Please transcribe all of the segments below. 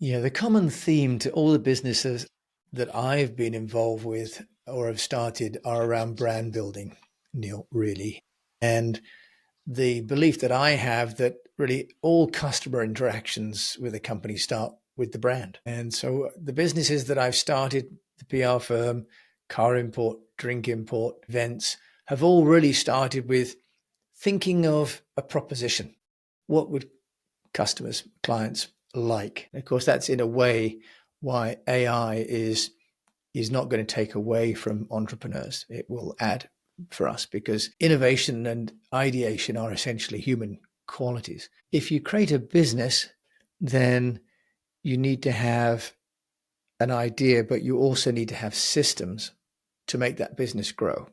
Yeah, the common theme to all the businesses that I've been involved with or have started are around brand building, Neil, really. And the belief that I have that really all customer interactions with a company start with the brand. And so the businesses that I've started, the PR firm, car import, drink import, events, have all really started with thinking of a proposition. What would customers, clients like? And of course, that's in a way why AI is not going to take away from entrepreneurs. It will add for us because innovation and ideation are essentially human qualities. If you create a business, then you need to have an idea, but you also need to have systems to make that business grow.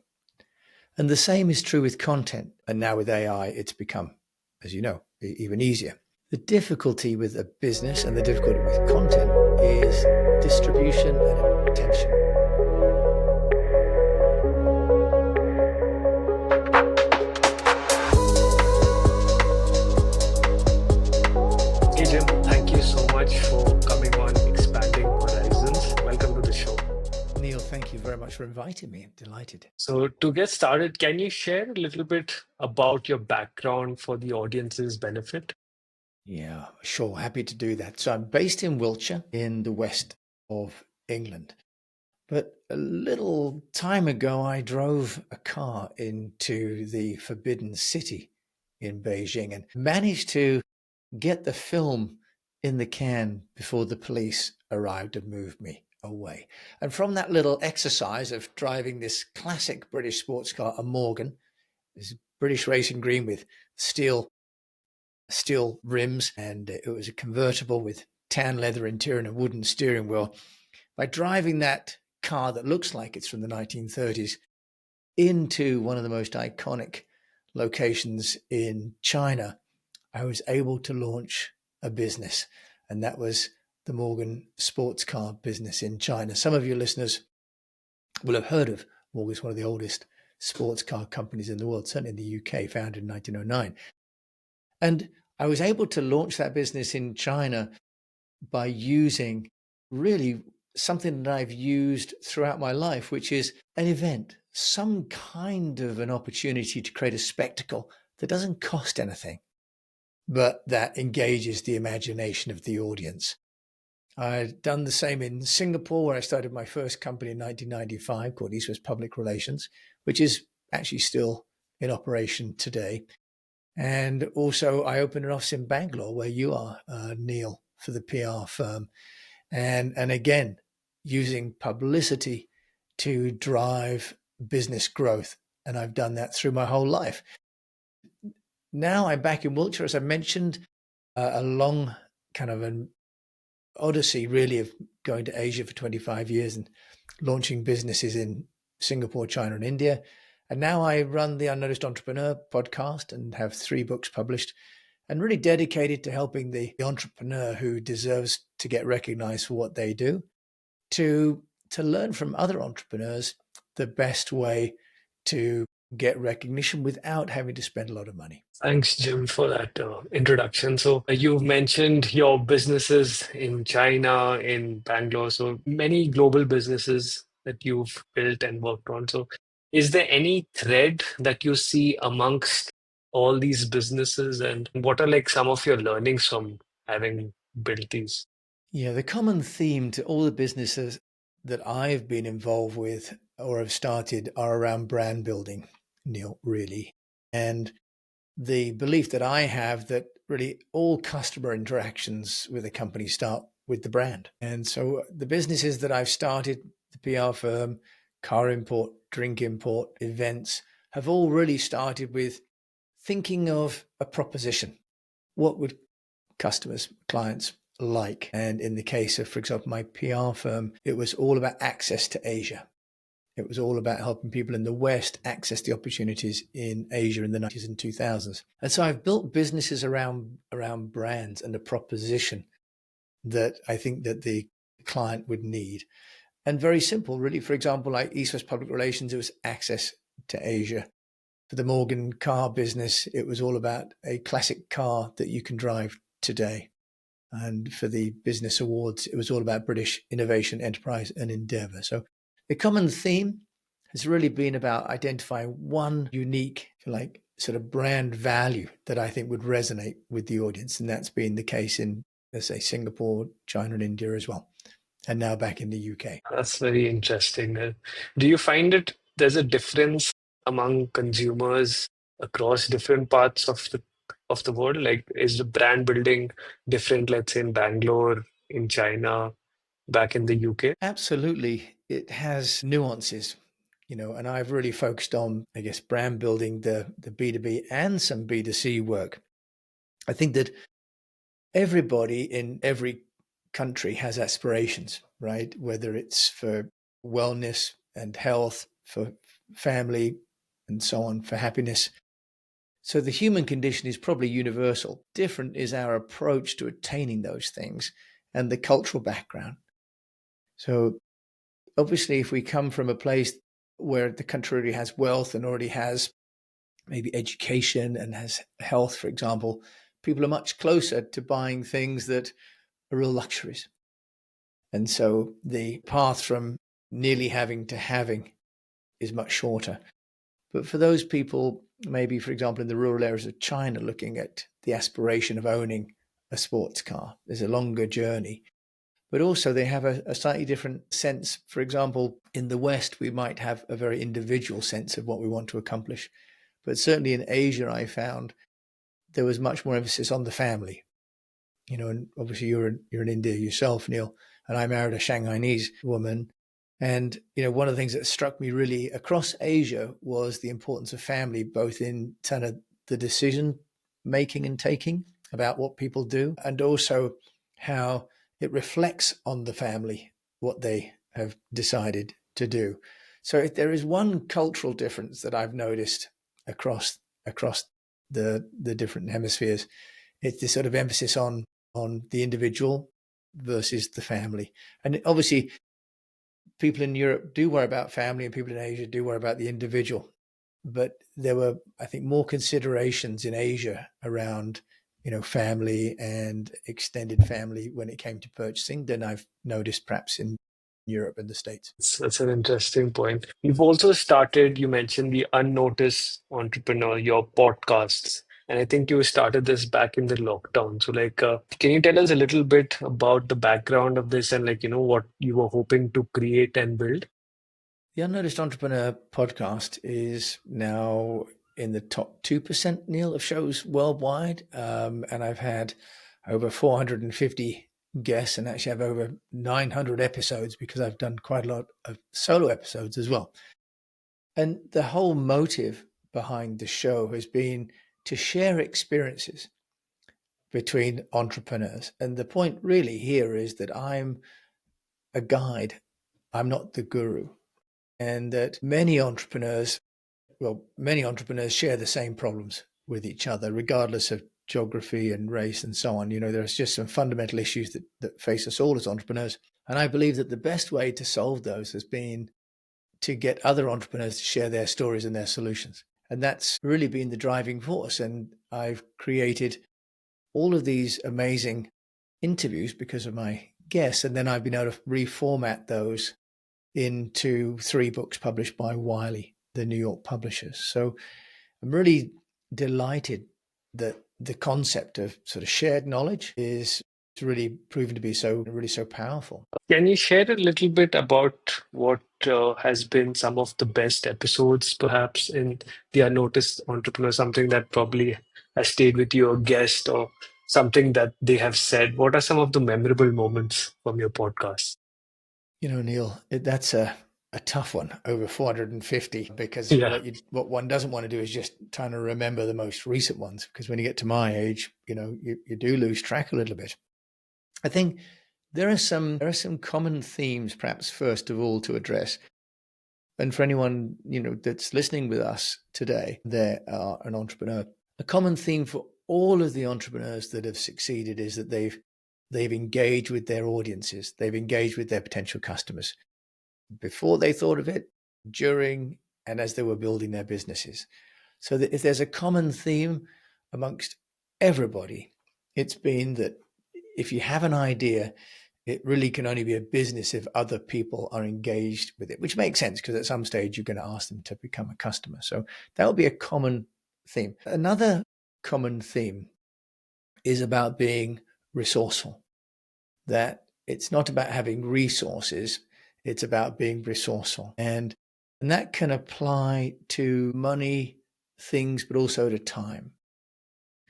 And the same is true with content. And now with AI, it's become, as you know, even easier. The difficulty with a business and the difficulty with content is distribution and attention. Hey Jim, thank you so much for coming on Expanding Horizons. Welcome to the show. Neil, thank you very much for inviting me. I'm delighted. So, to get started, can you share a little bit about your background for the audience's benefit? Yeah, sure. Happy to do that. So I'm based in Wiltshire in the west of England. But a little time ago, I drove a car into the Forbidden City in Beijing and managed to get the film in the can before the police arrived and moved me away. And from that little exercise of driving this classic British sports car, a Morgan, this British racing green with steel rims, and it was a convertible with tan leather interior and a wooden steering wheel. By driving that car that looks like it's from the 1930s into one of the most iconic locations in China, I was able to launch a business, and that was the Morgan sports car business in China. Some of your listeners will have heard of Morgan. It's one of the oldest sports car companies in the world, certainly in the UK, founded in 1909. And I was able to launch that business in China by using really something that I've used throughout my life, which is an event, some kind of an opportunity to create a spectacle that doesn't cost anything, but that engages the imagination of the audience. I'd done the same in Singapore, where I started my first company in 1995 called EastWest Public Relations, which is actually still in operation today. And also, I opened an office in Bangalore, where you are, Neil, for the PR firm. And again, using publicity to drive business growth. And I've done that through my whole life. Now I'm back in Wiltshire, as I mentioned, a long kind of an odyssey, really, of going to Asia for 25 years and launching businesses in Singapore, China, and India. And now I run the Unnoticed Entrepreneur podcast and have 3 books published and really dedicated to helping the entrepreneur who deserves to get recognized for what they do to learn from other entrepreneurs the best way to get recognition without having to spend a lot of money. Thanks, Jim, for that introduction. So, you've mentioned your businesses in China, in Bangalore, so many global businesses that you've built and worked on. So, is there any thread that you see amongst all these businesses, and what are like some of your learnings from having built these? Yeah, the common theme to all the businesses that I've been involved with or have started are around brand building, Neil, really. And the belief that I have that really all customer interactions with a company start with the brand. And so the businesses that I've started, the PR firm, car import, drink import, events, have all really started with thinking of a proposition. What would customers, clients like? And in the case of, for example, my PR firm, it was all about access to Asia. It was all about helping people in the West access the opportunities in Asia in the 90s and 2000s. And so I've built businesses around brands and a proposition that I think that the client would need. And very simple, really. For example, like EastWest Public Relations, it was access to Asia. For the Morgan car business, it was all about a classic car that you can drive today. And for the business awards, it was all about British innovation, enterprise, and endeavor. So the common theme has really been about identifying one unique, like, sort of brand value that I think would resonate with the audience. And that's been the case in, let's say, Singapore, China, and India as well. And now back in the UK. That's very interesting. Do you find it there's a difference among consumers across different parts of the world? Like, is the brand building different, let's say in Bangalore, in China, back in the UK? Absolutely. It has nuances, and I've really focused on, I guess, brand building, the B2B and some B2C work. I think that everybody in every country has aspirations, right? Whether it's for wellness and health, for family, and so on, for happiness. So the human condition is probably universal. Different is our approach to attaining those things and the cultural background. So obviously, if we come from a place where the country already has wealth and already has maybe education and has health, for example, people are much closer to buying things that are real luxuries. And so the path from nearly having to having is much shorter. But for those people, maybe, for example, in the rural areas of China, looking at the aspiration of owning a sports car, there's a longer journey. But also they have a slightly different sense. For example, in the West, we might have a very individual sense of what we want to accomplish. But certainly in Asia, I found there was much more emphasis on the family. And obviously you're in India yourself, Neil, and I married a Shanghainese woman. And, one of the things that struck me really across Asia was the importance of family, both in kind of the decision making and taking about what people do, and also how it reflects on the family, what they have decided to do. So if there is one cultural difference that I've noticed across the different hemispheres, it's this sort of emphasis on the individual versus the family. And obviously, people in Europe do worry about family and people in Asia do worry about the individual. But there were, I think, more considerations in Asia around, family and extended family when it came to purchasing than I've noticed perhaps in Europe and the States. That's an interesting point. You've also started, you mentioned the Unnoticed Entrepreneur, your podcasts. And I think you started this back in the lockdown. So, can you tell us a little bit about the background of this and, what you were hoping to create and build? The Unnoticed Entrepreneur podcast is now in the top 2%, Neil, of shows worldwide. And I've had over 450 guests and actually have over 900 episodes because I've done quite a lot of solo episodes as well. And the whole motive behind the show has been to share experiences between entrepreneurs. And the point really here is that I'm a guide, I'm not the guru. And that many entrepreneurs share the same problems with each other, regardless of geography and race and so on. There's just some fundamental issues that face us all as entrepreneurs. And I believe that the best way to solve those has been to get other entrepreneurs to share their stories and their solutions. And that's really been the driving force. And I've created all of these amazing interviews because of my guests. And then I've been able to reformat those into 3 books published by Wiley, the New York publishers. So I'm really delighted that the concept of sort of shared knowledge is really proven to be so powerful. Can you share a little bit about what has been some of the best episodes, perhaps, in the Unnoticed Entrepreneur, something that probably has stayed with you, a guest, or something that they have said? What are some of the memorable moments from your podcast? Neil, that's a tough one, over 450, because Yeah. what one doesn't want to do is just trying to remember the most recent ones, because when you get to my age, you do lose track a little bit. I think there are some common themes, perhaps first of all, to address. And for anyone, that's listening with us today, they are an entrepreneur. A common theme for all of the entrepreneurs that have succeeded is that they've engaged with their audiences. They've engaged with their potential customers before they thought of it, during, and as they were building their businesses. So that if there's a common theme amongst everybody, it's been that if you have an idea, it really can only be a business if other people are engaged with it, which makes sense because at some stage you're going to ask them to become a customer. So that will be a common theme. Another common theme is about being resourceful, that it's not about having resources, it's about being resourceful. And that can apply to money, things, but also to time.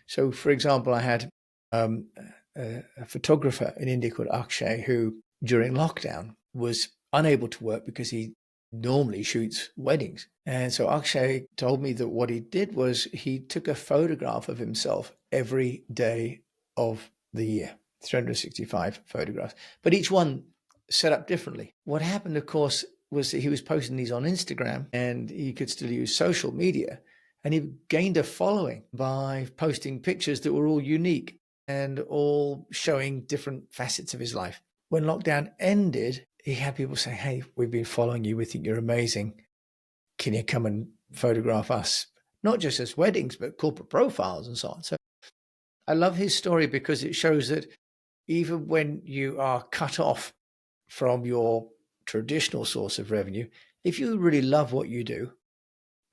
So, for example, I had a photographer in India called Akshay who, during lockdown, was unable to work because he normally shoots weddings. And so Akshay told me that what he did was he took a photograph of himself every day of the year, 365 photographs, but each one set up differently. What happened, of course, was that he was posting these on Instagram and he could still use social media. And he gained a following by posting pictures that were all unique and all showing different facets of his life. When lockdown ended, he had people say, hey, we've been following you. We think you're amazing. Can you come and photograph us? Not just as weddings, but corporate profiles and so on. So I love his story because it shows that even when you are cut off from your traditional source of revenue, if you really love what you do,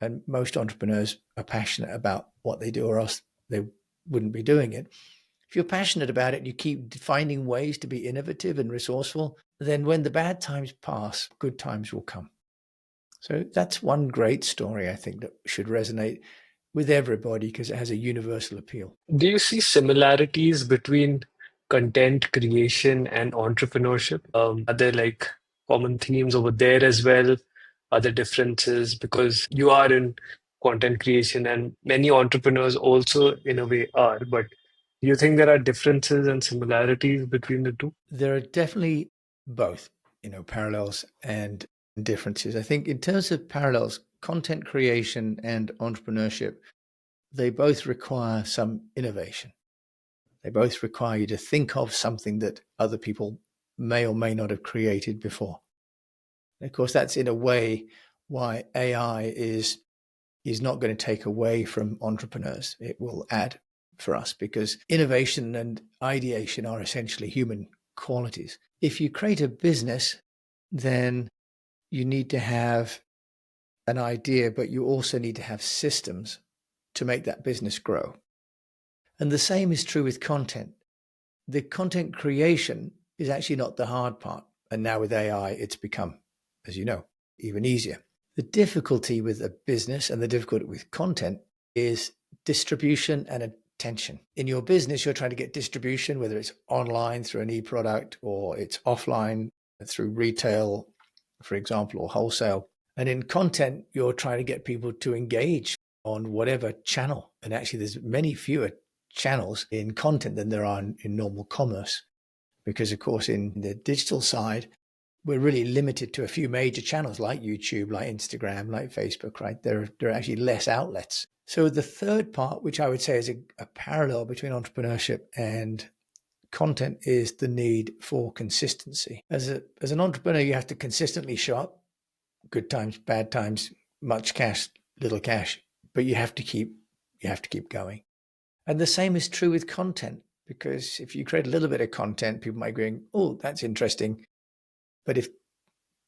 and most entrepreneurs are passionate about what they do or else they wouldn't be doing it. If you're passionate about it and you keep finding ways to be innovative and resourceful, then when the bad times pass, good times will come. So that's one great story I think that should resonate with everybody because it has a universal appeal. Do you see similarities between content creation and entrepreneurship? Are there like common themes over there as well? Are there differences? Because you are in content creation and many entrepreneurs also, in a way, are. But do you think there are differences and similarities between the two? There are definitely both, parallels and differences. I think in terms of parallels, content creation and entrepreneurship, they both require some innovation. They both require you to think of something that other people may or may not have created before. And of course, that's in a way why AI is not going to take away from entrepreneurs. It will add for us because innovation and ideation are essentially human qualities. If you create a business, then you need to have an idea, but you also need to have systems to make that business grow. And the same is true with content. The content creation is actually not the hard part. And now with AI, it's become, as you know, even easier. The difficulty with a business and the difficulty with content is distribution and attention. In your business, you're trying to get distribution, whether it's online through an e-product or it's offline through retail, for example, or wholesale. And in content, you're trying to get people to engage on whatever channel. And actually, there's many fewer channels in content than there are in normal commerce. Because, of course, in the digital side, we're really limited to a few major channels like YouTube, like Instagram, like Facebook, right? There are actually less outlets. So the third part, which I would say is a parallel between entrepreneurship and content, is the need for consistency. As an entrepreneur, you have to consistently show up, good times, bad times, much cash, little cash, but you have to keep going. And the same is true with content, because if you create a little bit of content, people might be going, oh, that's interesting. But if you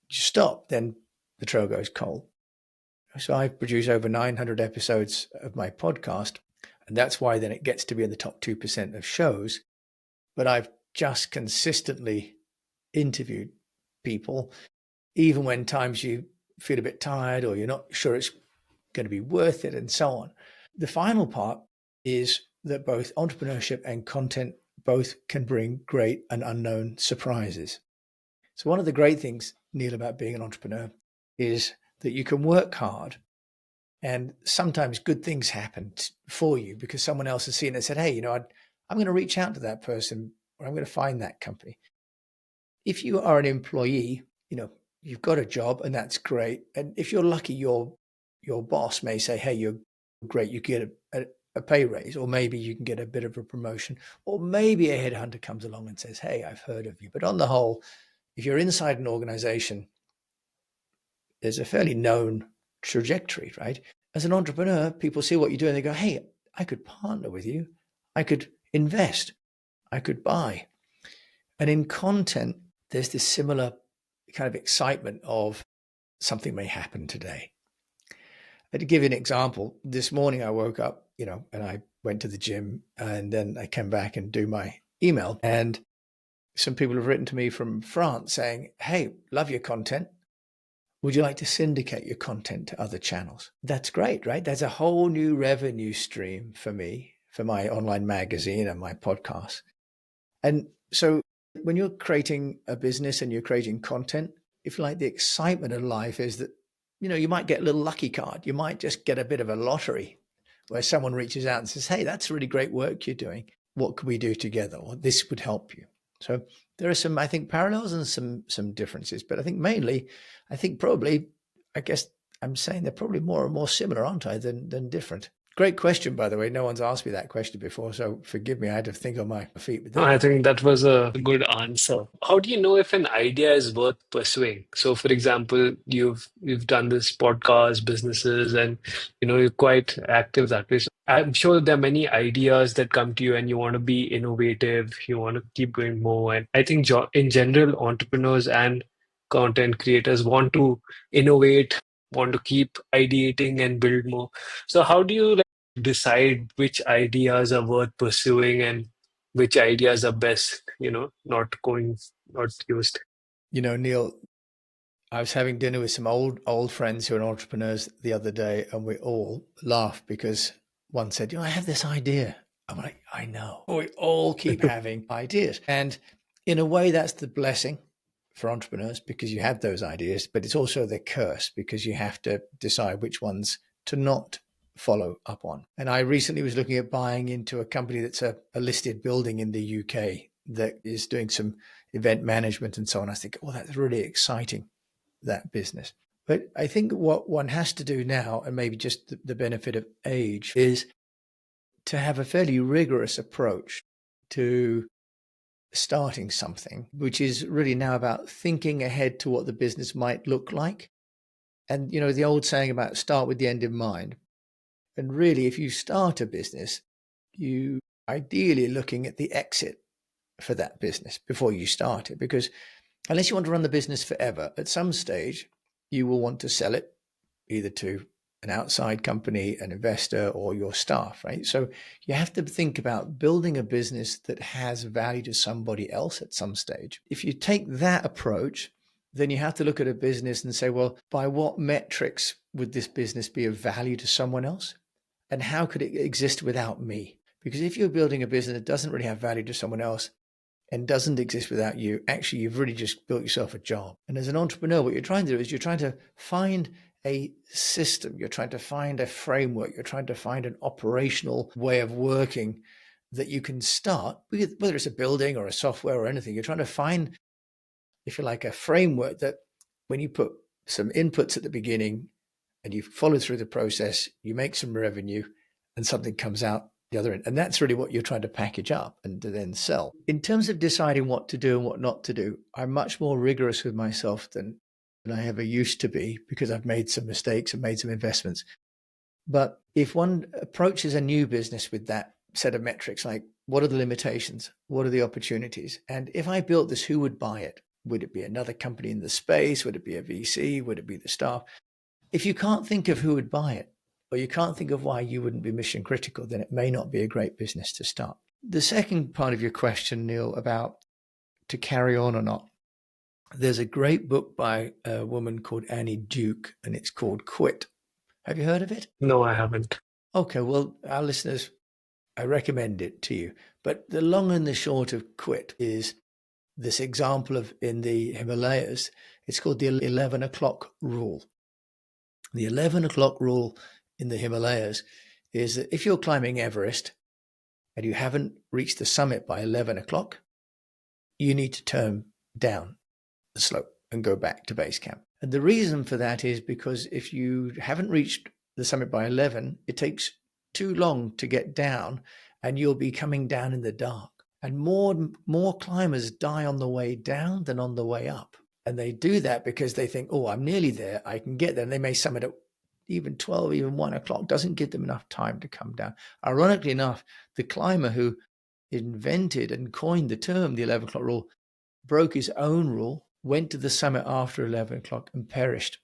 stop, then the trail goes cold. So I've produced over 900 episodes of my podcast, and that's why then it gets to be in the top 2% of shows. But I've just consistently interviewed people, even when times you feel a bit tired or you're not sure it's going to be worth it and so on. The final part is that both entrepreneurship and content both can bring great and unknown surprises. So one of the great things, Neil, about being an entrepreneur is that you can work hard and sometimes good things happen for you because someone else has seen it and said, hey, I'm going to reach out to that person or I'm going to find that company. If you are an employee, you've got a job and that's great. And if you're lucky, your boss may say, hey, you're great, you get a pay raise, or maybe you can get a bit of a promotion, or maybe a headhunter comes along and says, hey, I've heard of you. But on the whole, if you're inside an organization, there's a fairly known trajectory, right? As an entrepreneur, people see what you do and they go, hey, I could partner with you. I could invest. I could buy. And in content, there's this similar kind of excitement of something may happen today. To give you an example, this morning I woke up, and I went to the gym, and then I came back and do my email. And some people have written to me from France saying, "Hey, love your content. Would you like to syndicate your content to other channels?" That's great, right? That's a whole new revenue stream for me, for my online magazine and my podcast. And so when you're creating a business and you're creating content, if you like, the excitement of life is that, you might get a little lucky card. You might just get a bit of a lottery where someone reaches out and says, "Hey, that's really great work you're doing. What can we do together?" Or "This would help you." So there are some, I think, parallels and some differences. But I think mainly, I guess I'm saying they're probably more and more similar, aren't I, than different. Great question, by the way. No one's asked me that question before, so forgive me. I had to think on my feet with No, that I one. think that was a good answer. How do you know if an idea is worth pursuing? So, for example, you've done this podcast, businesses, and you're quite active that way. So I'm sure there are many ideas that come to you, and you want to be innovative. You want to keep doing more. And I think in general, entrepreneurs and content creators want to innovate, want to keep ideating and build more. So, how do you decide which ideas are worth pursuing and which ideas are best, not used? Neil, I was having dinner with some old friends who are entrepreneurs the other day, and we all laughed because one said, "I have this idea." I'm like, "I know." We all keep having ideas. And in a way, that's the blessing for entrepreneurs because you have those ideas, but it's also the curse because you have to decide which ones to not follow up on. And I recently was looking at buying into a company that's a listed building in the UK that is doing some event management and so on. I think, "Oh, that's really exciting, that business." But I think what one has to do now, and maybe just the benefit of age, is to have a fairly rigorous approach to starting something, which is really now about thinking ahead to what the business might look like. And, the old saying about start with the end in mind. And really, if you start a business, you ideally looking at the exit for that business before you start it, because unless you want to run the business forever, at some stage, you will want to sell it either to an outside company, an investor, or your staff, right? So you have to think about building a business that has value to somebody else at some stage. If you take that approach, then you have to look at a business and say, well, by what metrics would this business be of value to someone else? And how could it exist without me? Because if you're building a business that doesn't really have value to someone else, and doesn't exist without you, actually, you've really just built yourself a job. And as an entrepreneur, what you're trying to do is you're trying to find a system, you're trying to find a framework, you're trying to find an operational way of working that you can start with, whether it's a building or a software or anything. You're trying to find, if you like, a framework that when you put some inputs at the beginning and you follow through the process, you make some revenue and something comes out the other end. And that's really what you're trying to package up and to then sell. In terms of deciding what to do and what not to do, I'm much more rigorous with myself than I ever used to be because I've made some mistakes and made some investments. But if one approaches a new business with that set of metrics, like what are the limitations? What are the opportunities? And if I built this, who would buy it? Would it be another company in the space? Would it be a VC? Would it be the staff? If you can't think of who would buy it, or you can't think of why you wouldn't be mission critical, then it may not be a great business to start. The second part of your question, Neil, about to carry on or not, there's a great book by a woman called Annie Duke, and it's called Quit. Have you heard of it? No, I haven't. Okay, well, our listeners, I recommend it to you. But the long and the short of Quit is this example of in the Himalayas, it's called the 11 o'clock rule. The 11 o'clock rule in the Himalayas is that if you're climbing Everest and you haven't reached the summit by 11 o'clock, you need to turn down the slope and go back to base camp. And the reason for that is because if you haven't reached the summit by 11, it takes too long to get down and you'll be coming down in the dark. And more climbers die on the way down than on the way up. And they do that because they think, oh, I'm nearly there. I can get there. And they may summit at even 12, even 1 o'clock. Doesn't give them enough time to come down. Ironically enough, the climber who invented and coined the term, the 11 o'clock rule, broke his own rule, went to the summit after 11 o'clock and perished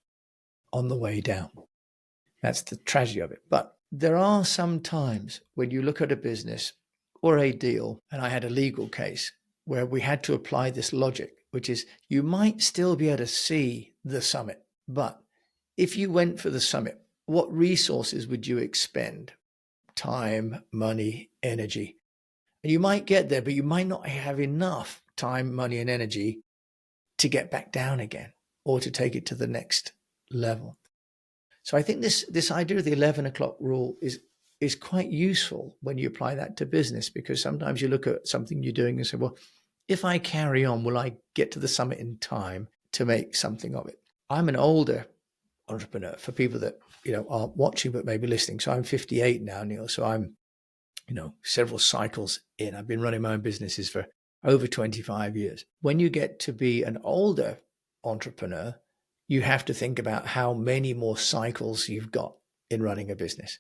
on the way down. That's the tragedy of it. But there are some times when you look at a business or a deal, and I had a legal case where we had to apply this logic, which is you might still be able to see the summit, but if you went for the summit, what resources would you expend? Time, money, energy. And you might get there, but you might not have enough time, money, and energy to get back down again or to take it to the next level. So I think this idea of the 11 o'clock rule is quite useful when you apply that to business, because sometimes you look at something you're doing and say, well, if I carry on, will I get to the summit in time to make something of it? I'm an older entrepreneur for people that, aren't watching but maybe listening. So I'm 58 now, Neil. So I'm, several cycles in. I've been running my own businesses for over 25 years. When you get to be an older entrepreneur, you have to think about how many more cycles you've got in running a business.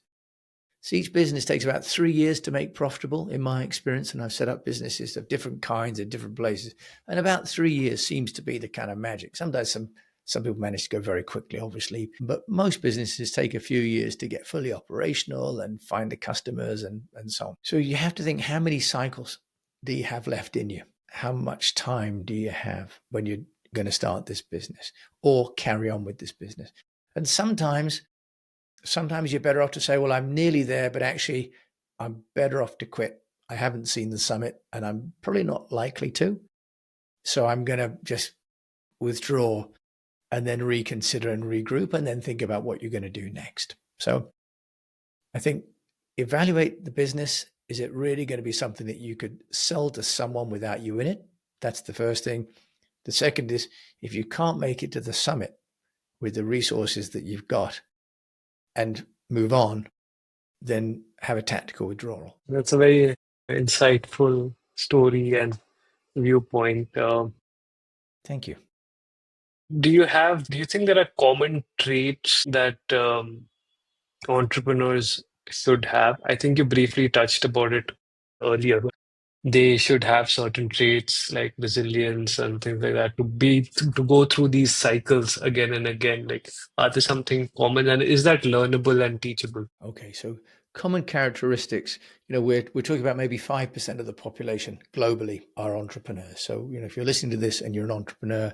So each business takes about 3 years to make profitable, in my experience, and I've set up businesses of different kinds in different places. And about 3 years seems to be the kind of magic. Sometimes some people manage to go very quickly, obviously, but most businesses take a few years to get fully operational and find the customers and so on. So you have to think, how many cycles do you have left in you? How much time do you have when you're going to start this business or carry on with this business? And sometimes you're better off to say, well, I'm nearly there, but actually I'm better off to quit. I haven't seen the summit and I'm probably not likely to. So I'm going to just withdraw and then reconsider and regroup and then think about what you're going to do next. So I think evaluate the business. Is it really going to be something that you could sell to someone without you in it? That's the first thing. The second is, if you can't make it to the summit with the resources that you've got and move on, then have a tactical withdrawal. That's a very insightful story and viewpoint. Thank you. Do you think there are common traits that entrepreneurs should have? I think you briefly touched about it earlier. They should have certain traits like resilience and things like that to go through these cycles again and again. Like, are there something common, and is that learnable and teachable? Okay, so common characteristics. We're talking about maybe 5% of the population globally are entrepreneurs. So if you're listening to this and you're an entrepreneur,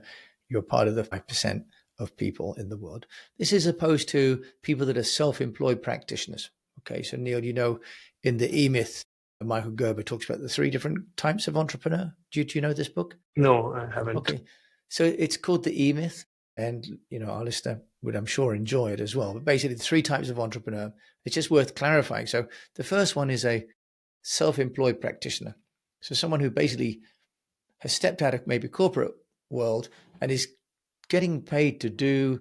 you're part of the 5% of people in the world. This is opposed to people that are self-employed practitioners. Okay, so Neil, in the E-Myth, Michael Gerber talks about the 3 different types of entrepreneur. Do you know this book? No, I haven't. Okay, so it's called the E-Myth, and our listener would, I'm sure, enjoy it as well. But basically, the 3 types of entrepreneur. It's just worth clarifying. So the first one is a self-employed practitioner. So someone who basically has stepped out of maybe corporate world and is getting paid to do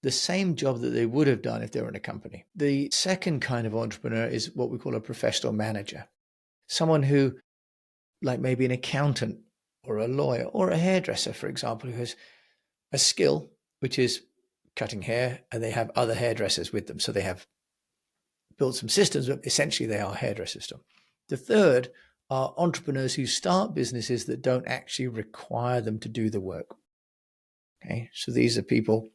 the same job that they would have done if they were in a company. The second kind of entrepreneur is what we call a professional manager. Someone who, like maybe an accountant or a lawyer or a hairdresser, for example, who has a skill, which is cutting hair, and they have other hairdressers with them. So they have built some systems, but essentially they are hairdressers still. The third are entrepreneurs who start businesses that don't actually require them to do the work. Okay, so these are people,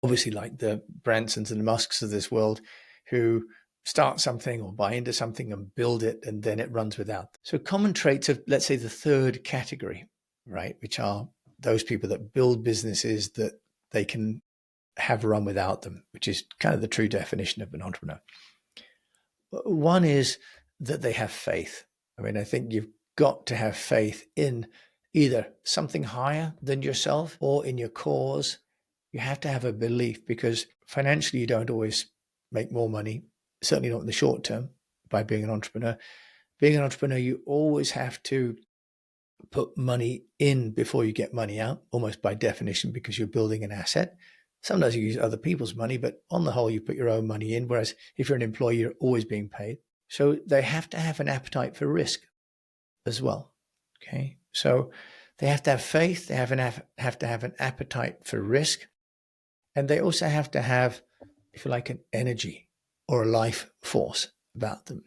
obviously like the Bransons and the Musks of this world, who start something or buy into something and build it, and then it runs without them. So common traits of, let's say, the third category, right, which are those people that build businesses that they can have run without them, which is kind of the true definition of an entrepreneur. One is that they have faith. I mean, I think you've got to have faith in either something higher than yourself or in your cause. You have to have a belief, because financially you don't always make more money, certainly not in the short term, by being an entrepreneur. Being an entrepreneur, you always have to put money in before you get money out, almost by definition, because you're building an asset. Sometimes you use other people's money, but on the whole, you put your own money in, whereas if you're an employee, you're always being paid. So they have to have an appetite for risk as well. Okay, so they have to have faith, they have to have an appetite for risk, and they also have to have, if you like, an energy or a life force about them,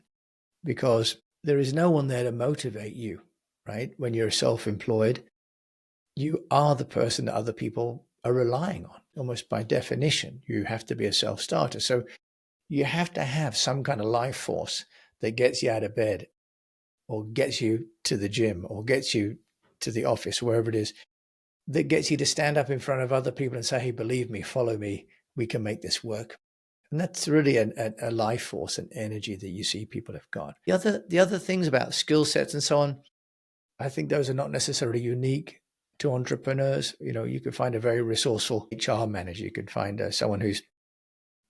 because there is no one there to motivate you, right? When you're self-employed, you are the person that other people are relying on. Almost by definition, you have to be a self-starter. So you have to have some kind of life force that gets you out of bed or gets you to the gym or gets you to the office, wherever it is, that gets you to stand up in front of other people and say, hey, believe me, follow me, we can make this work. And that's really a life force and energy that you see people have got. The other things about skill sets and so on, I think those are not necessarily unique to entrepreneurs. You could find a very resourceful HR manager. You could find someone who's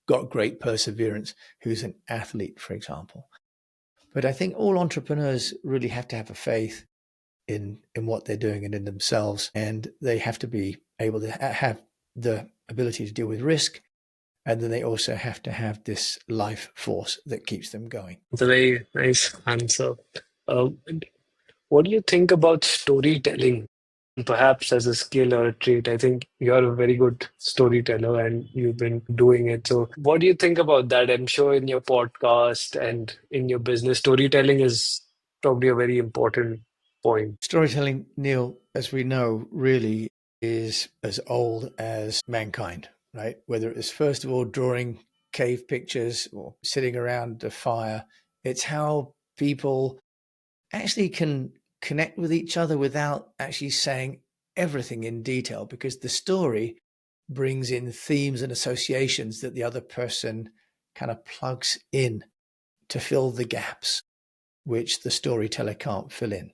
got great perseverance, who's an athlete, for example. But I think all entrepreneurs really have to have a faith in what they're doing and in themselves. And they have to be able to have the ability to deal with risk. And then they also have to have this life force that keeps them going. It's a very nice answer. Uh, what do you think about storytelling? Perhaps as a skill or a trait, I think you're a very good storyteller and you've been doing it. So, what do you think about that? I'm sure in your podcast and in your business, storytelling is probably a very important point. Storytelling, Neil, as we know, really is as old as mankind, right? Whether it is, first of all, drawing cave pictures or sitting around a fire, it's how people actually can connect with each other without actually saying everything in detail, because the story brings in themes and associations that the other person kind of plugs in to fill the gaps which the storyteller can't fill in.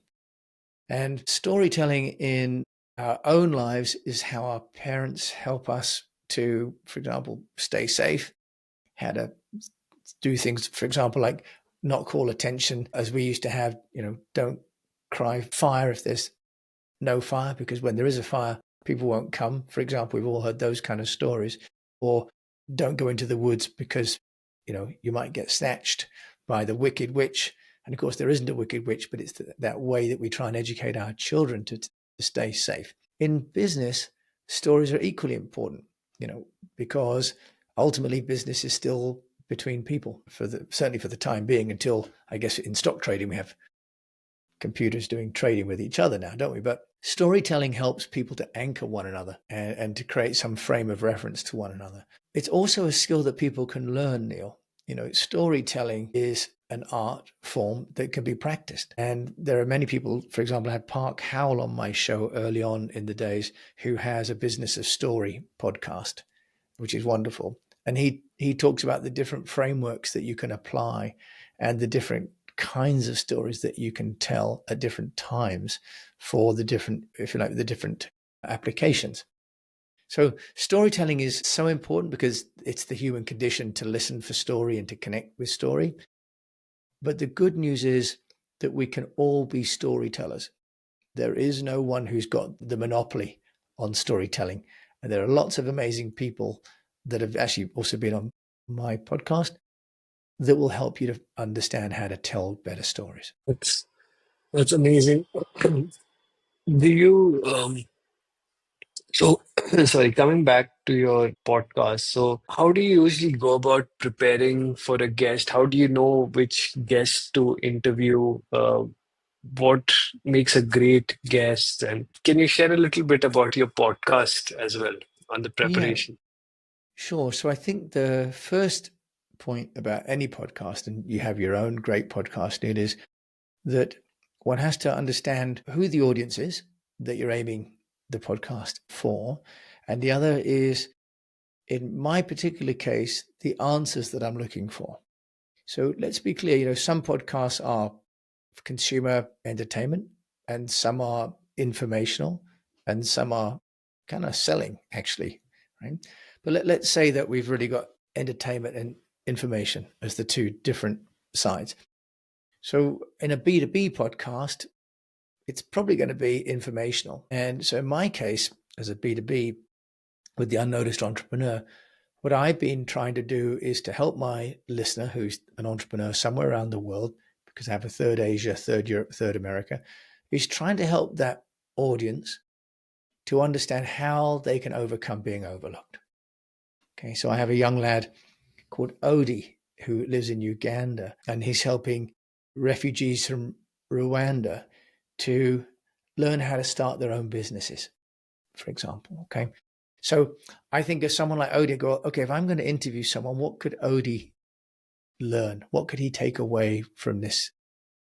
And storytelling in our own lives is how our parents help us to, for example, stay safe, how to do things, for example, like not call attention, as we used to have, don't cry fire if there's no fire, because when there is a fire, people won't come. For example, we've all heard those kind of stories. Or don't go into the woods because, you might get snatched by the wicked witch. And of course, there isn't a wicked witch, but it's that way that we try and educate our children to stay safe. In business, stories are equally important, because ultimately business is still between people, certainly for the time being, until, I guess, in stock trading, we have computers doing trading with each other now, don't we? But storytelling helps people to anchor one another and to create some frame of reference to one another. It's also a skill that people can learn, Neil. Storytelling is an art form that can be practiced. And there are many people, for example, I had Park Howell on my show early on in the days, who has a Business of Story podcast, which is wonderful. And he talks about the different frameworks that you can apply and the different kinds of stories that you can tell at different times for the different, if you like, the different applications. So storytelling is so important because it's the human condition to listen for story and to connect with story. But the good news is that we can all be storytellers. There is no one who's got the monopoly on storytelling. And there are lots of amazing people that have actually also been on my podcast that will help you to understand how to tell better stories. That's amazing. Do you so sorry, coming back to your podcast. So, how do you usually go about preparing for a guest? How do you know which guest to interview? What makes a great guest? And can you share a little bit about your podcast as well on the Yeah, preparation? sure. So I think the first point about any podcast, and you have your own great podcast, it is that one has to understand who the audience is that you're aiming the podcast for. And the other is, in my particular case, the answers that I'm looking for. So let's be clear, some podcasts are consumer entertainment and some are informational and some are kind of selling, actually, right? But let's say that we've really got entertainment and information as the two different sides. So in a B2B podcast, it's probably going to be informational. And so in my case, as a B2B with the Unnoticed Entrepreneur, what I've been trying to do is to help my listener, who's an entrepreneur somewhere around the world, because I have a third Asia, third Europe, third America, is trying to help that audience to understand how they can overcome being overlooked. Okay, so I have a young lad called Odie who lives in Uganda, and he's helping refugees from Rwanda to learn how to start their own businesses. for example. Okay. So I think of someone like Odie, I go, okay, if I'm going to interview someone, what could Odie learn? What could he take away from this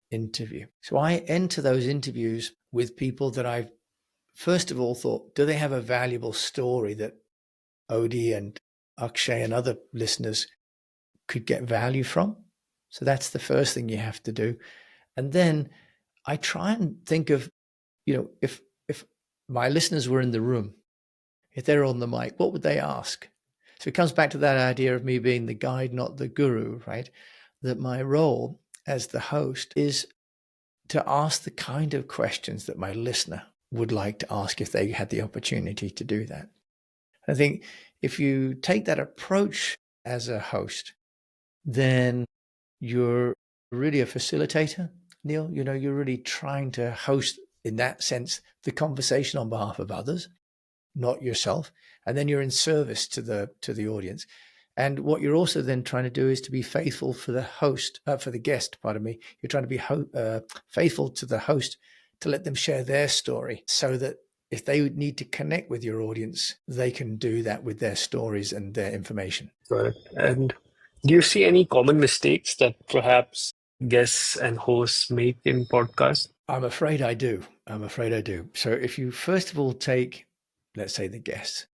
interview? So I enter those interviews with people that I've first of all thought, do they have a valuable story that Odie and Akshay and other listeners could get value from? So that's the first thing you have to do. And then I try and think of, if my listeners were in the room, if they're on the mic, what would they ask? So it comes back to that idea of me being the guide, not the guru, right? That my role as the host is to ask the kind of questions that my listener would like to ask if they had the opportunity to do that. I think if you take that approach as a host, then you're really a facilitator, Neil. You're really trying to host, in that sense, the conversation on behalf of others, not yourself. And then you're in service to the audience. And what you're also then trying to do is to be faithful for the guest, pardon me. You're trying to be faithful to the host to let them share their story, so that if they would need to connect with your audience, they can do that with their stories and their information. Got it. And do you see any common mistakes that perhaps guests and hosts make in podcasts? I'm afraid I do. So if you first of all take, let's say, the guests,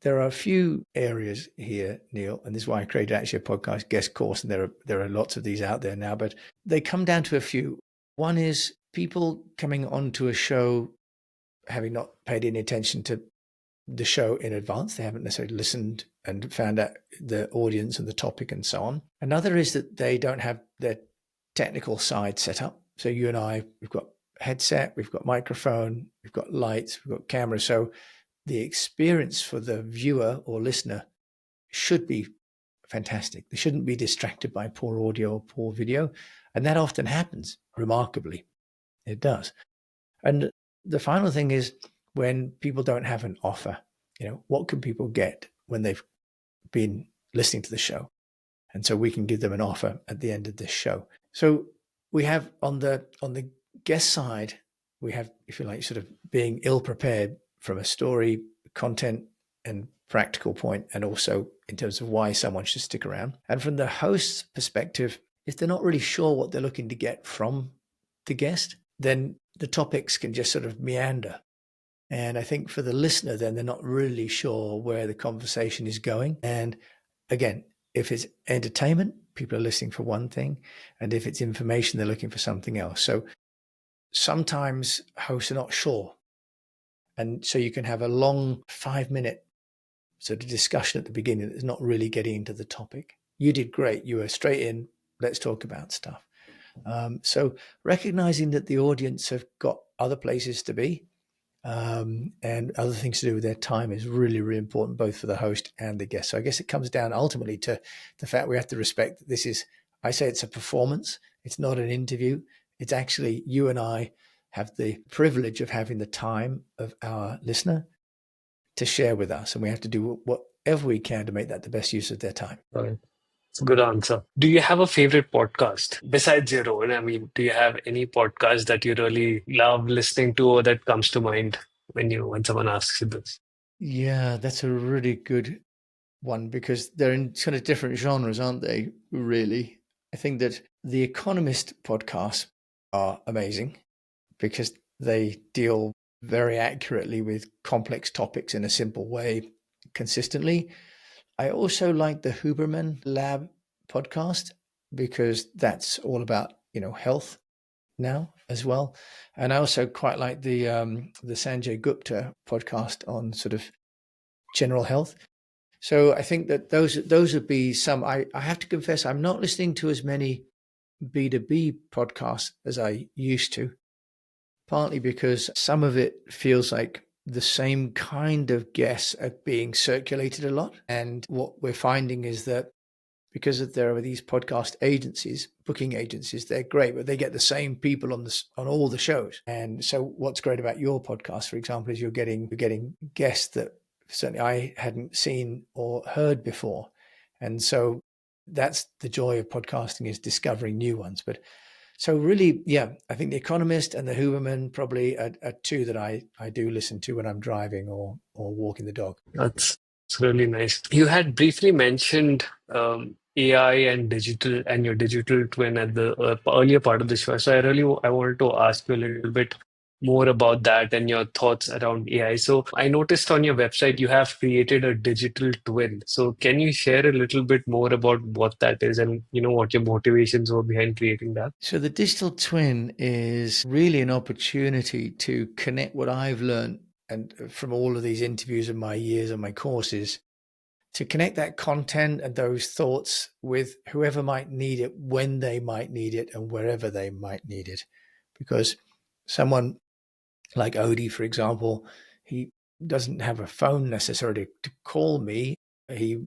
there are a few areas here, Neil, and this is why I created actually a podcast guest course, and there are lots of these out there now, but they come down to a few. One is people coming onto a show having not paid any attention to the show in advance. They haven't necessarily listened and found out the audience and the topic and so on. Another is that they don't have their technical side set up. So you and I, we've got headset, we've got microphone, we've got lights, we've got camera. So the experience for the viewer or listener should be fantastic. They shouldn't be distracted by poor audio or poor video. And that often happens, remarkably. It does. And the final thing is when people don't have an offer, what can people get when they've been listening to the show? And so we can give them an offer at the end of this show. So we have on the guest side, we have, if you like, sort of being ill prepared from a story, content, and practical point, and also in terms of why someone should stick around. And from the host's perspective, if they're not really sure what they're looking to get from the guest, then the topics can just sort of meander. And I think for the listener, then they're not really sure where the conversation is going. And again, if it's entertainment, people are listening for one thing. And if it's information, they're looking for something else. So sometimes hosts are not sure. And so you can have a long 5-minute sort of discussion at the beginning that's not really getting into the topic. You did great. You were straight in. Let's talk about stuff. So recognizing that the audience have got other places to be and other things to do with their time is really, really important, both for the host and the guest. So I guess it comes down ultimately to the fact we have to respect that this is, I say it's a performance. It's not an interview. It's actually you and I have the privilege of having the time of our listener to share with us. And we have to do whatever we can to make that the best use of their time. Right. It's a good answer. Do you have a favorite podcast besides your own? I mean, do you have any podcast that you really love listening to or that comes to mind when someone asks you this? Yeah, that's a really good one because they're in kind of different genres, aren't they? Really. I think that the Economist podcasts are amazing because they deal very accurately with complex topics in a simple way consistently. I also like the Huberman Lab podcast because that's all about, health now as well. And I also quite like the Sanjay Gupta podcast on sort of general health. So I think that those would be some. I have to confess, I'm not listening to as many B2B podcasts as I used to, partly because some of it feels like the same kind of guests are being circulated a lot. And what we're finding is that because there are these podcast agencies, booking agencies, they're great, but they get the same people on all the shows. And so what's great about your podcast, for example, is you're getting guests that certainly I hadn't seen or heard before. And so that's the joy of podcasting, is discovering new ones. But So really, yeah, I think The Economist and The Huberman probably are two that I do listen to when I'm driving or walking the dog. That's really nice. You had briefly mentioned AI and digital and your digital twin at the earlier part of the show. So I wanted to ask you a little bit more about that and your thoughts around AI. So I noticed on your website you have created a digital twin. So can you share a little bit more about what that is and what your motivations were behind creating that? So the digital twin is really an opportunity to connect what I've learned and from all of these interviews and my years and my courses, to connect that content and those thoughts with whoever might need it, when they might need it, and wherever they might need it. Because someone like Odie, for example, he doesn't have a phone necessarily to call me. He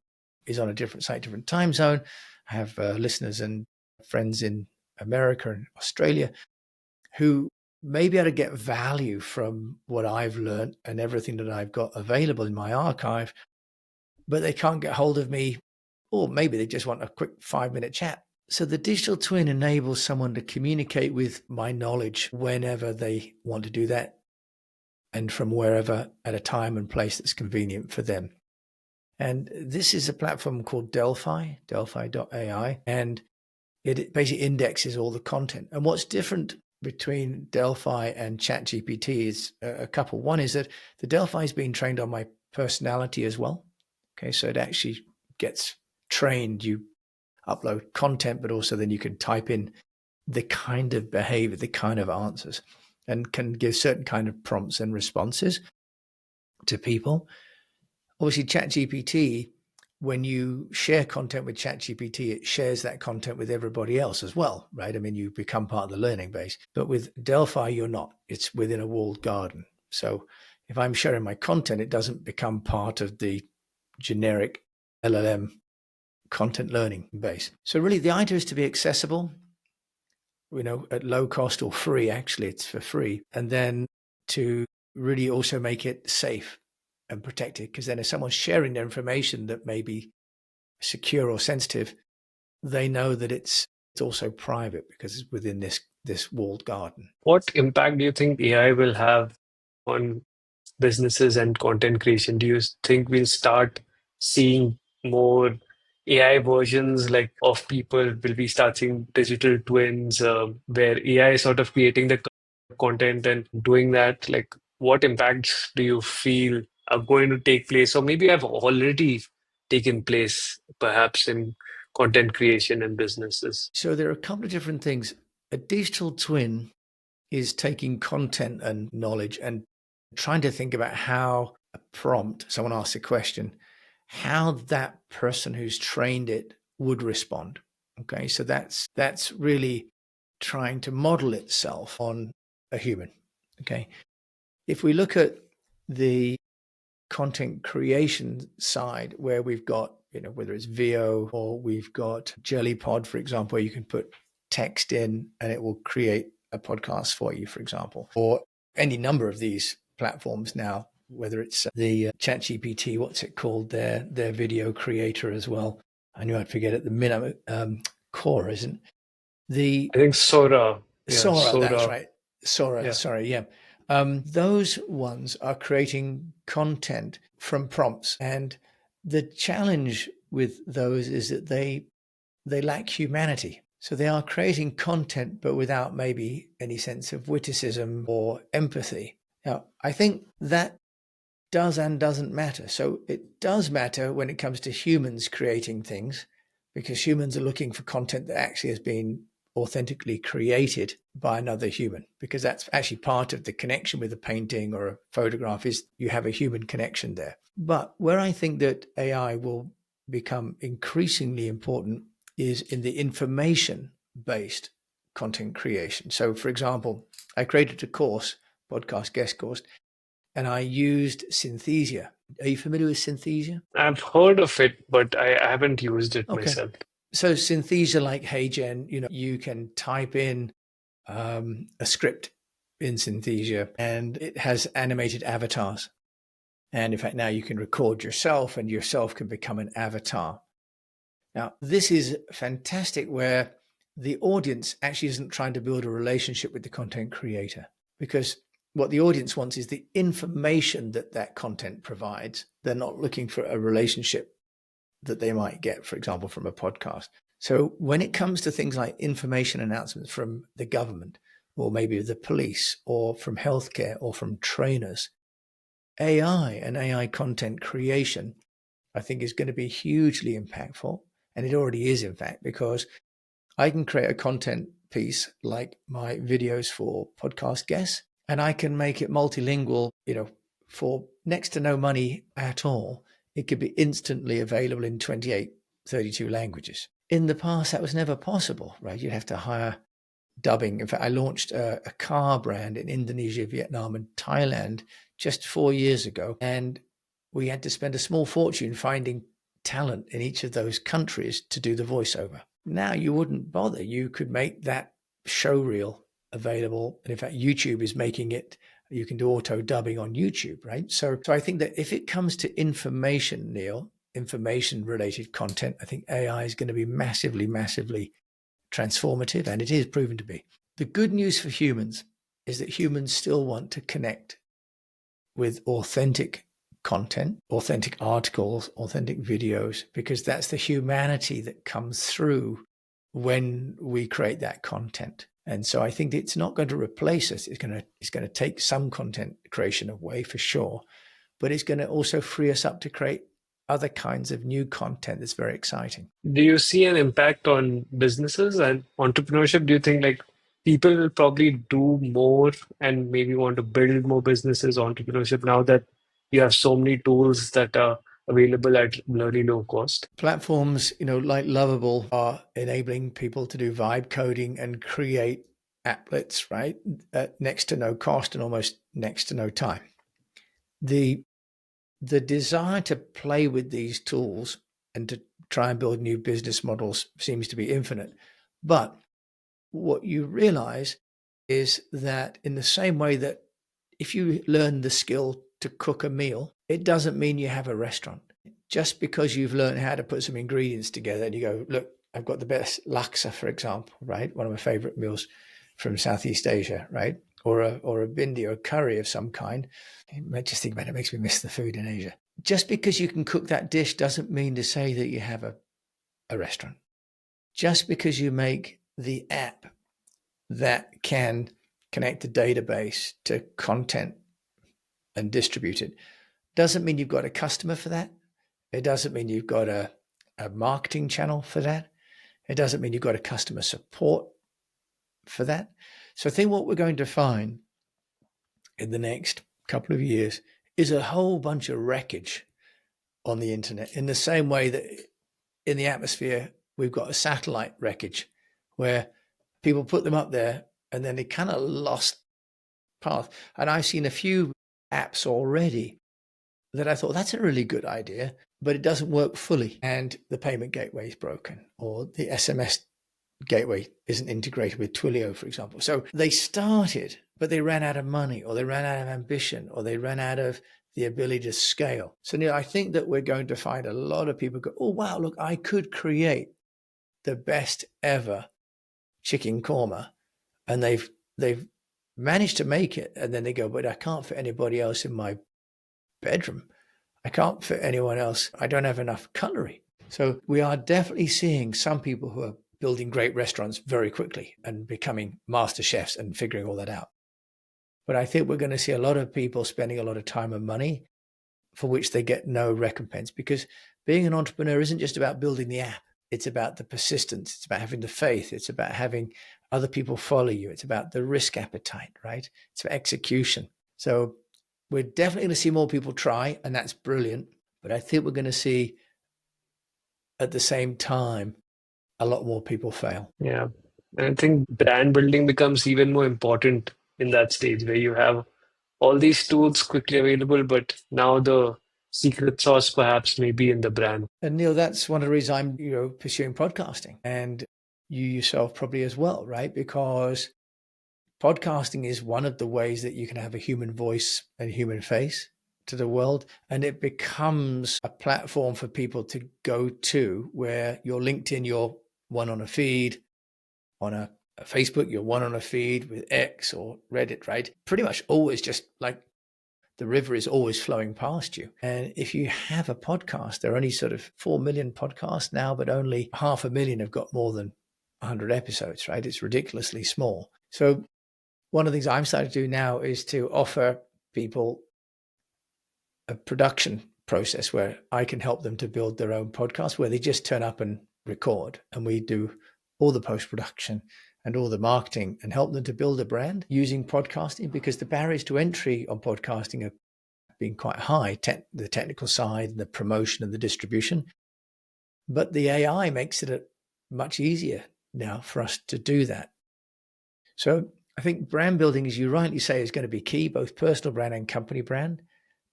is on a different site, different time zone. I have listeners and friends in America and Australia who may be able to get value from what I've learned and everything that I've got available in my archive, but they can't get hold of me, or maybe they just want a quick 5-minute chat. So the digital twin enables someone to communicate with my knowledge whenever they want to do that and from wherever at a time and place that's convenient for them. And this is a platform called Delphi, delphi.ai, and it basically indexes all the content. And what's different between Delphi and ChatGPT is a couple. One is that the Delphi is being trained on my personality as well. Okay, so it actually gets trained. You upload content, but also then you can type in the kind of behavior, the kind of answers, and can give certain kind of prompts and responses to people. Obviously, ChatGPT, when you share content with ChatGPT, it shares that content with everybody else as well, right? I mean, you become part of the learning base. But with Delphi, you're not. It's within a walled garden. So if I'm sharing my content, it doesn't become part of the generic LLM content learning base. So really, the idea is to be accessible, at low cost or free. Actually, it's for free. And then to really also make it safe and protected, because then if someone's sharing their information that may be secure or sensitive, they know that it's also private because it's within this walled garden. What impact do you think AI will have on businesses and content creation? Do you think we'll start seeing more AI versions like of people? Will we start seeing digital twins where AI is sort of creating the content and doing that? Like, what impacts do you feel are going to take place, or maybe have already taken place, perhaps in content creation and businesses? So there are a couple of different things. A digital twin is taking content and knowledge and trying to think about how a prompt, someone asks a question, how that person who's trained it would respond. Okay, so that's really trying to model itself on a human. Okay, if we look at the content creation side, where we've got, whether it's VO or we've got JellyPod, for example, where you can put text in and it will create a podcast for you, for example, or any number of these platforms now, whether it's the ChatGPT, what's it called, their video creator as well. I knew I'd forget it. The minute Core, isn't the I think Sora, yeah, Sora? That's Sora, right, Sora. yeah. Sorry, yeah. Those ones are creating content from prompts, and the challenge with those is that they lack humanity. So they are creating content, but without maybe any sense of witticism or empathy. Now, I think that does and doesn't matter. So it does matter when it comes to humans creating things, because humans are looking for content that actually has been authentically created by another human, because that's actually part of the connection with a painting or a photograph, is you have a human connection there. But where I think that AI will become increasingly important is in the information-based content creation. So for example, I created a course, podcast guest course, and I used Synthesia. Are you familiar with Synthesia? I've heard of it, but I haven't used it Okay. myself. So Synthesia, like HeyGen, you can type in a script in Synthesia and it has animated avatars. And in fact, now you can record yourself and yourself can become an avatar. Now, this is fantastic where the audience actually isn't trying to build a relationship with the content creator, because what the audience wants is the information that that content provides. They're not looking for a relationship that they might get, for example, from a podcast. So when it comes to things like information announcements from the government, or maybe the police, or from healthcare, or from trainers, AI and AI content creation, I think, is going to be hugely impactful. And it already is, in fact, because I can create a content piece like my videos for podcast guests, and I can make it multilingual, for next to no money at all. It could be instantly available in 28, 32 languages. In the past, that was never possible, right? You'd have to hire dubbing. In fact, I launched a car brand in Indonesia, Vietnam, and Thailand just 4 years ago. And we had to spend a small fortune finding talent in each of those countries to do the voiceover. Now you wouldn't bother. You could make that show reel available. And in fact, YouTube is making it. You can do auto dubbing on YouTube, right? So I think that if it comes to information, Neil, information related content, I think AI is going to be massively, massively transformative, and it is proven to be. The good news for humans is that humans still want to connect with authentic content, authentic articles, authentic videos, because that's the humanity that comes through when we create that content. And so I think it's not going to replace us. It's going to take some content creation away for sure, but it's going to also free us up to create other kinds of new content that's very exciting. Do you see an impact on businesses and entrepreneurship? Do you think like people will probably do more and maybe want to build more businesses, entrepreneurship, now that you have so many tools that are available at very low cost? Platforms, like Lovable are enabling people to do vibe coding and create applets, right? At next to no cost and almost next to no time. The desire to play with these tools and to try and build new business models seems to be infinite. But what you realize is that in the same way that if you learn the skill to cook a meal, it doesn't mean you have a restaurant. Just because you've learned how to put some ingredients together and you go, look, I've got the best laksa, for example, right? One of my favorite meals from Southeast Asia, right? Or a bindi or a curry of some kind. Just think about it, it makes me miss the food in Asia. Just because you can cook that dish doesn't mean to say that you have a restaurant. Just because you make the app that can connect the database to content and distribute it doesn't mean you've got a customer for that. It doesn't mean you've got a marketing channel for that. It doesn't mean you've got a customer support for that. So I think what we're going to find in the next couple of years is a whole bunch of wreckage on the internet, in the same way that in the atmosphere, we've got a satellite wreckage where people put them up there and then they kind of lost path. And I've seen a few apps already that I thought, that's a really good idea, but it doesn't work fully. And the payment gateway is broken, or the SMS gateway isn't integrated with Twilio, for example. So they started, but they ran out of money, or they ran out of ambition, or they ran out of the ability to scale. So Neil, I think that we're going to find a lot of people go, oh, wow, look, I could create the best ever chicken korma. And they've managed to make it. And then they go, but I can't fit anybody else in my bedroom. I can't fit anyone else. I don't have enough cutlery. So we are definitely seeing some people who are building great restaurants very quickly and becoming master chefs and figuring all that out. But I think we're going to see a lot of people spending a lot of time and money for which they get no recompense, because being an entrepreneur isn't just about building the app. It's about the persistence. It's about having the faith. It's about having other people follow you. It's about the risk appetite, right? It's about execution. So we're definitely going to see more people try, and that's brilliant. But I think we're going to see at the same time a lot more people fail. Yeah. And I think brand building becomes even more important in that stage where you have all these tools quickly available, but now the secret sauce perhaps may be in the brand. And Neil, that's one of the reasons I'm, pursuing podcasting, and you yourself probably as well, right? Because podcasting is one of the ways that you can have a human voice and human face to the world, and it becomes a platform for people to go to where your LinkedIn, you're one on a feed, on a Facebook, you're one on a feed with X or Reddit, right? Pretty much always just like the river is always flowing past you. And if you have a podcast, there are only sort of 4 million podcasts now, but only 500,000 have got more than 100 episodes, right? It's ridiculously small. So one of the things I'm starting to do now is to offer people a production process where I can help them to build their own podcast, where they just turn up and record, and we do all the post-production and all the marketing and help them to build a brand using podcasting, because the barriers to entry on podcasting have been quite high, the technical side and the promotion and the distribution. But the AI makes it much easier now for us to do that. So I think brand building, as you rightly say, is going to be key, both personal brand and company brand.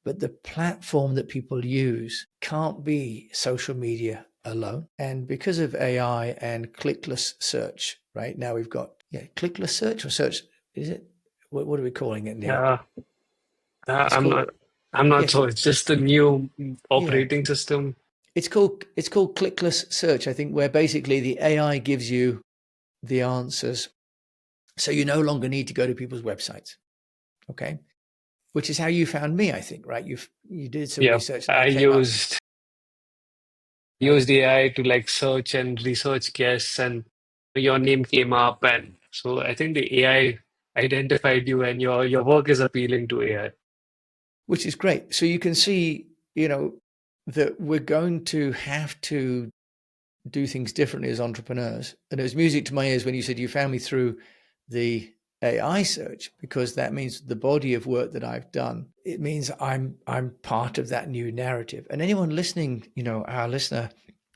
But the platform that people use can't be social media alone. And because of AI and clickless search, right now we've got clickless search or search. Is it? What are we calling it, Neil? Yeah, It's I'm called not. I'm not yes, sure. It's just the new yeah. operating system. It's called clickless search. I think where basically the AI gives you the answers, so you no longer need to go to people's websites. Okay, which is how you found me, I think, right? You did some Yeah, research and I I came up, right? used AI to like search and research guests, and your name came up, and so I think the AI identified you, and your work is appealing to AI. Which is great. So you can see, that we're going to have to do things differently as entrepreneurs. And it was music to my ears when you said you found me through the AI search, because that means the body of work that I've done, it means I'm part of that new narrative. And anyone listening, our listener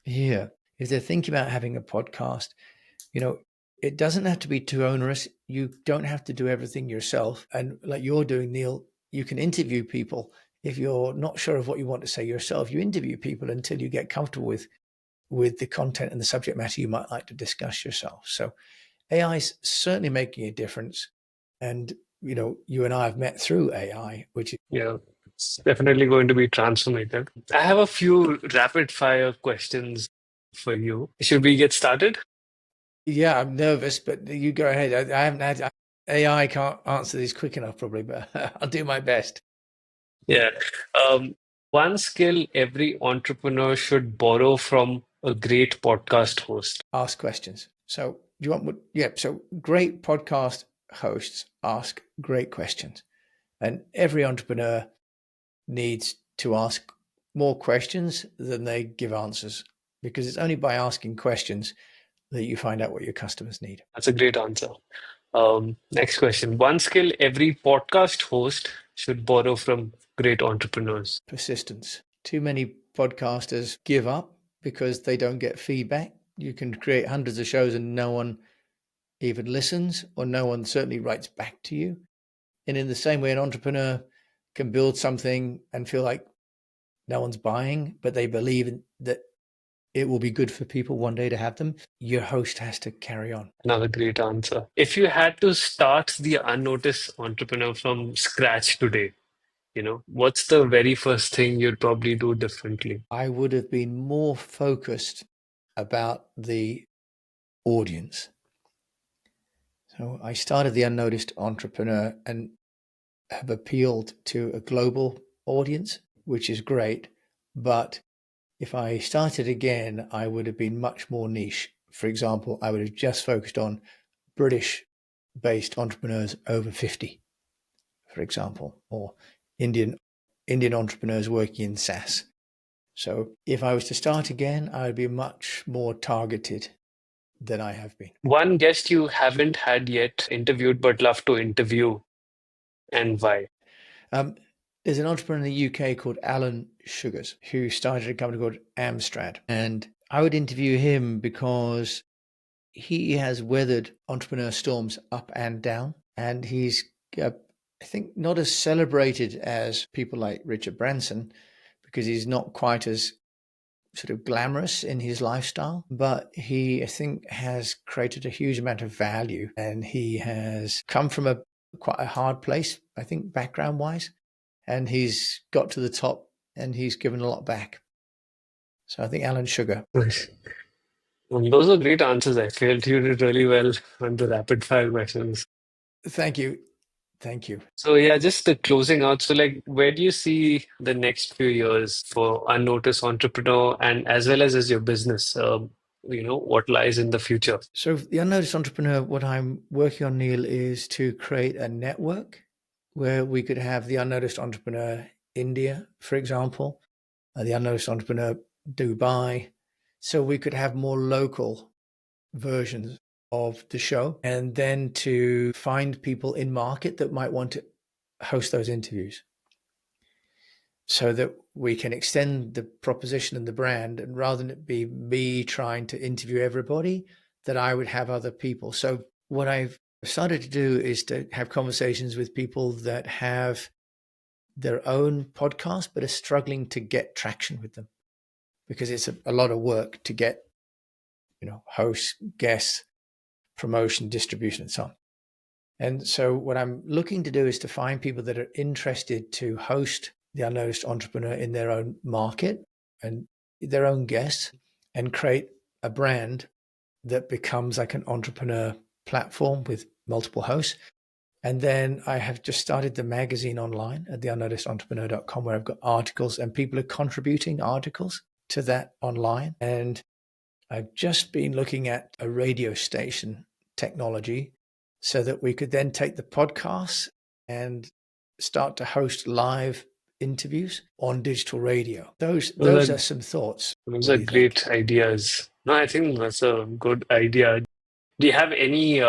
here, if they're thinking about having a podcast, it doesn't have to be too onerous. You don't have to do everything yourself. And like you're doing, Neil, you can interview people. If you're not sure of what you want to say yourself, you interview people until you get comfortable with the content and the subject matter you might like to discuss yourself. So AI is certainly making a difference. And, you and I have met through AI, which is, Yeah, it's definitely going to be transformative. I have a few rapid fire questions for you. Should we get started? yeah, I'm nervous, but you go ahead. I haven't had AI can't answer these quick enough, probably, but I'll do my best. Yeah. One skill every entrepreneur should borrow from a great podcast host. Ask questions. So do you want what? Yeah. So great podcast hosts ask great questions, and every entrepreneur needs to ask more questions than they give answers, because it's only by asking questions that you find out what your customers need. That's a great answer. Next question. One skill every podcast host should borrow from great entrepreneurs. Persistence. Too many podcasters give up because they don't get feedback. You can create hundreds of shows and no one even listens, or no one certainly writes back to you. And in the same way, an entrepreneur can build something and feel like no one's buying, but they believe that it will be good for people one day to have them. Your host has to carry on. Another great answer. If you had to start the Unnoticed Entrepreneur from scratch today, what's the very first thing you'd probably do differently? I would have been more focused about the audience. So I started the Unnoticed Entrepreneur and have appealed to a global audience, which is great. But if I started again, I would have been much more niche. For example, I would have just focused on British-based entrepreneurs over 50, for example, or Indian entrepreneurs working in SaaS. So if I was to start again, I would be much more targeted than I have been. One guest you haven't had yet interviewed but love to interview, and why? Um, there's an entrepreneur in the UK called Alan Sugars who started a company called Amstrad. And I would interview him because he has weathered entrepreneur storms up and down. And he's, I think, not as celebrated as people like Richard Branson, because he's not quite as sort of glamorous in his lifestyle, but he, I think, has created a huge amount of value, and he has come from quite a hard place, I think, background wise, and he's got to the top and he's given a lot back. So I think Alan Sugar. Nice. Those are great answers. I felt you did really well on the rapid fire questions. Thank you. Thank you. So yeah, just closing out. So like, where do you see the next few years for Unnoticed Entrepreneur and as well as your business? What lies in the future? So, the Unnoticed Entrepreneur, what I'm working on, Neil, is to create a network where we could have the Unnoticed Entrepreneur India, for example, the Unnoticed Entrepreneur Dubai. So, we could have more local versions of the show, and then to find people in market that might want to host those interviews so that we can extend the proposition and the brand. And rather than it be me trying to interview everybody, that I would have other people. So what I've started to do is to have conversations with people that have their own podcast, but are struggling to get traction with them because it's a lot of work to get, hosts, guests, promotion, distribution, and so on. And so what I'm looking to do is to find people that are interested to host the Unnoticed Entrepreneur in their own market and their own guests, and create a brand that becomes like an entrepreneur platform with multiple hosts. And then I have just started the magazine online at theunnoticedentrepreneur.com, where I've got articles and people are contributing articles to that online. And I've just been looking at a radio station technology so that we could then take the podcasts and start to host live interviews on digital radio. Those Those are some thoughts. those What are do you think? great ideas. No, I think that's a good idea. Do you have any,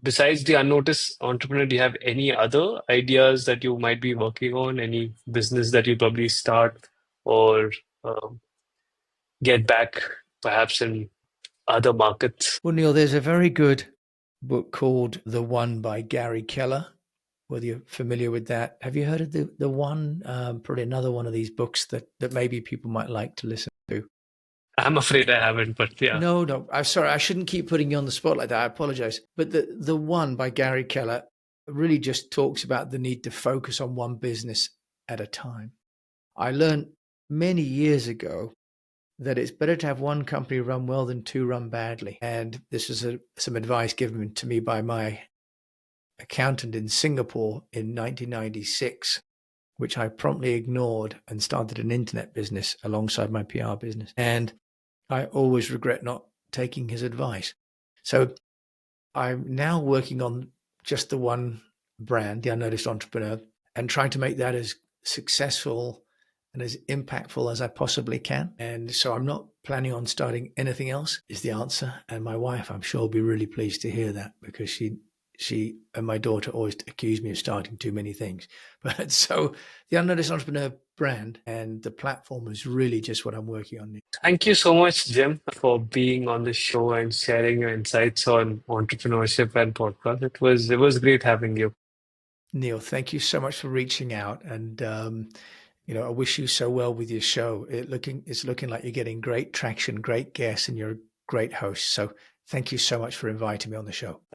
besides the Unnoticed Entrepreneur, do you have any other ideas that you might be working on? Any business that you probably start or um, get back perhaps in other markets? Well, Neil, there's a very good book called The One by Gary Keller. Whether you're familiar with that, have you heard of the One? Probably another one of these books that maybe people might like to listen to. I'm afraid I haven't, but yeah. No, no, I'm sorry. I shouldn't keep putting you on the spot like that. I apologize. But the One by Gary Keller really just talks about the need to focus on one business at a time. I learned many years ago that it's better to have one company run well than two run badly. And this is some advice given to me by my accountant in Singapore in 1996, which I promptly ignored and started an internet business alongside my PR business. And I always regret not taking his advice. So I'm now working on just the one brand, the Unnoticed Entrepreneur, and trying to make that as successful and as impactful as I possibly can. And so I'm not planning on starting anything else, is the answer. And my wife, I'm sure, will be really pleased to hear that, because she and my daughter always accuse me of starting too many things. But so the Unnoticed Entrepreneur brand and the platform is really just what I'm working on. Thank you so much, Jim, for being on the show and sharing your insights on entrepreneurship and podcast. It was great having you. Neil, thank you so much for reaching out. And I wish you so well with your show. It's looking like you're getting great traction, great guests, and you're a great host. So thank you so much for inviting me on the show.